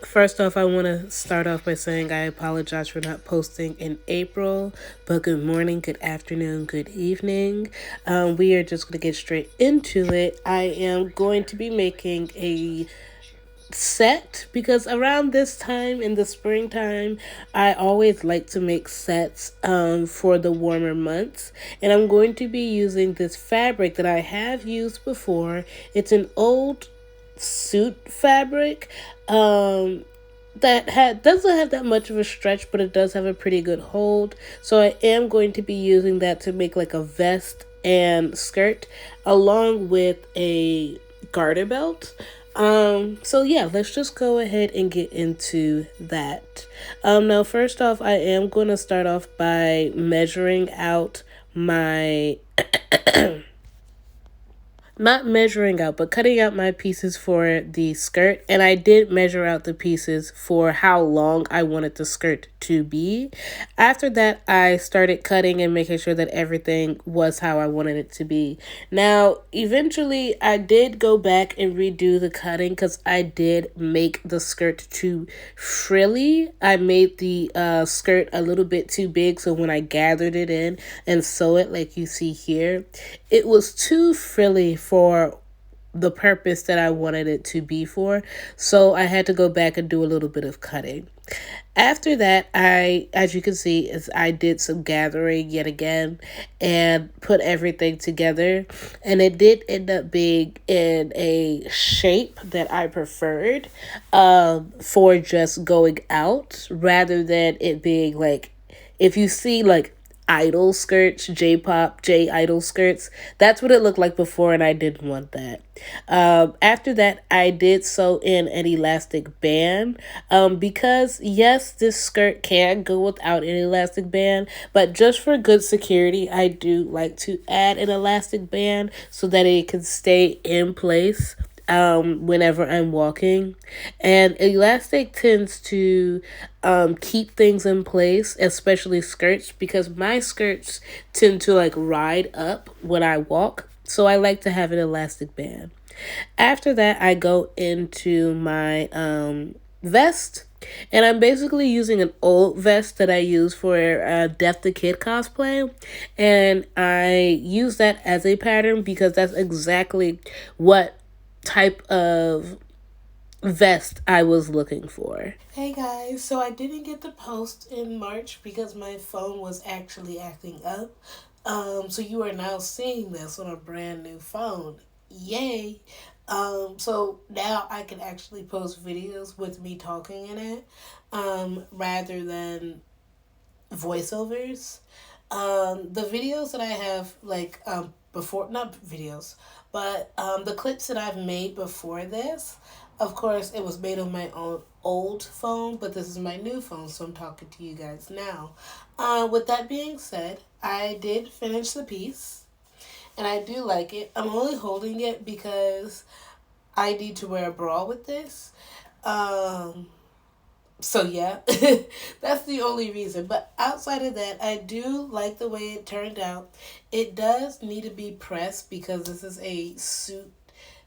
First off, I want to start off by saying I apologize for not posting in April, but good morning, good afternoon, good evening. We are just going to get straight into it. I am going to be making a set because around this time in the springtime, I always like to make sets for the warmer months. And I'm going to be using this fabric that I have used before. It's an old suit fabric. That doesn't have that much of a stretch, but it does have a pretty good hold. So I am going to be using that to make like a vest and skirt, along with a garter belt. So yeah, let's just go ahead and get into that. Now first off, I am going to start off by measuring out my not measuring out, but cutting out my pieces for the skirt. And I did measure out the pieces for how long I wanted the skirt to be. After that, I started cutting and making sure that everything was how I wanted it to be. Now, eventually, I did go back and redo the cutting because I did make the skirt too frilly. I made the skirt a little bit too big, so when I gathered it in and sew it like you see here, it was too frilly for the purpose that I wanted it to be for. So I had to go back and do a little bit of cutting. After that, as you can see, is I did some gathering yet again and put everything together. And it did end up being in a shape that I preferred for just going out rather than it being like, if you see like idol skirts, J-pop, J idol skirts. That's what it looked like before, and I didn't want that. After that, I did sew in an elastic band because, yes, this skirt can go without an elastic band, but just for good security, I do like to add an elastic band so that it can stay in place whenever I'm walking. And elastic tends to keep things in place, especially skirts, because my skirts tend to like ride up when I walk. So I like to have an elastic band. After that, I go into my vest. And I'm basically using an old vest that I use for Death the Kid cosplay. And I use that as a pattern because that's exactly what type of vest I was looking for. Hey guys, so I didn't get the post in March because my phone was actually acting up. So you are now seeing this on a brand new phone. Yay! So now I can actually post videos with me talking in it, rather than voiceovers. The videos that I have, like, before, not videos, but the clips that I've made before this, of course, it was made on my own old phone, but this is my new phone, so I'm talking to you guys now. With that being said, I did finish the piece, and I do like it. I'm only holding it because I need to wear a bra with this. Um, so yeah, that's the only reason. But outside of that, I do like the way it turned out. It does need to be pressed because this is a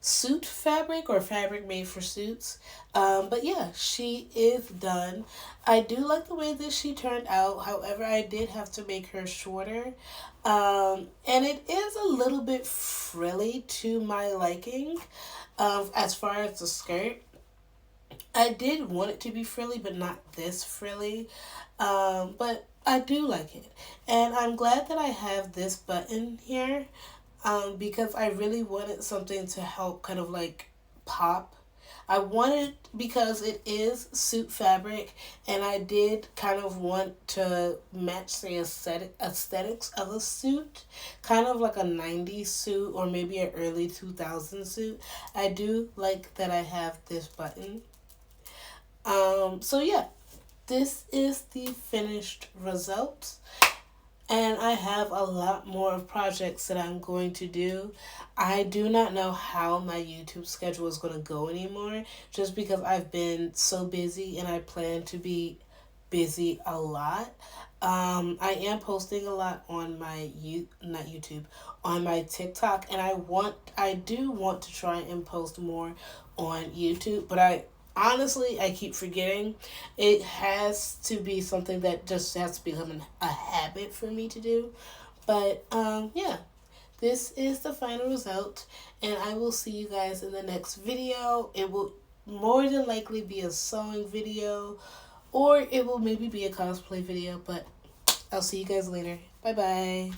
suit fabric or fabric made for suits. But yeah, she is done. I do like the way that she turned out. However, I did have to make her shorter. And it is a little bit frilly to my liking, as far as the skirt. I did want it to be frilly, but not this frilly. But I do like it. And I'm glad that I have this button here, because I really wanted something to help kind of like pop. I wanted, because it is suit fabric, and I did kind of want to match the aesthetics of a suit, kind of like a 90s suit or maybe an early 2000s suit. I do like that I have this button. So yeah, this is the finished result. And I have a lot more projects that I'm going to do. I do not know how my YouTube schedule is going to go anymore, just because I've been so busy and I plan to be busy a lot. I am posting a lot on my not YouTube, on my TikTok, and I do want to try and post more on YouTube, but honestly, I keep forgetting. It has to be something that just has to become a habit for me to do. But yeah, this is the final result, and I will see you guys in the next video. It will more than likely be a sewing video, or it will maybe be a cosplay video, but I'll see you guys later. Bye bye.